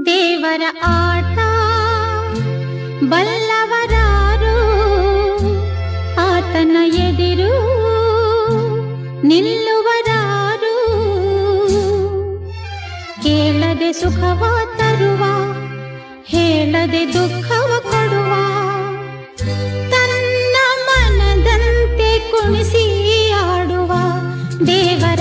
ದೇವರ ಆಟ ಬಲ್ಲವರಾರು, ಆತನ ಎದಿರು ನಿಲ್ಲುವರಾರು. ಕೇಳದೆ ಸುಖವ ತರುವ, ಹೇಳದೆ ದುಃಖವ ಕೊಡುವ, ತನ್ನ ಮನದಂತೆ ಕುಣಿಸಿ ಆಡುವ ದೇವರ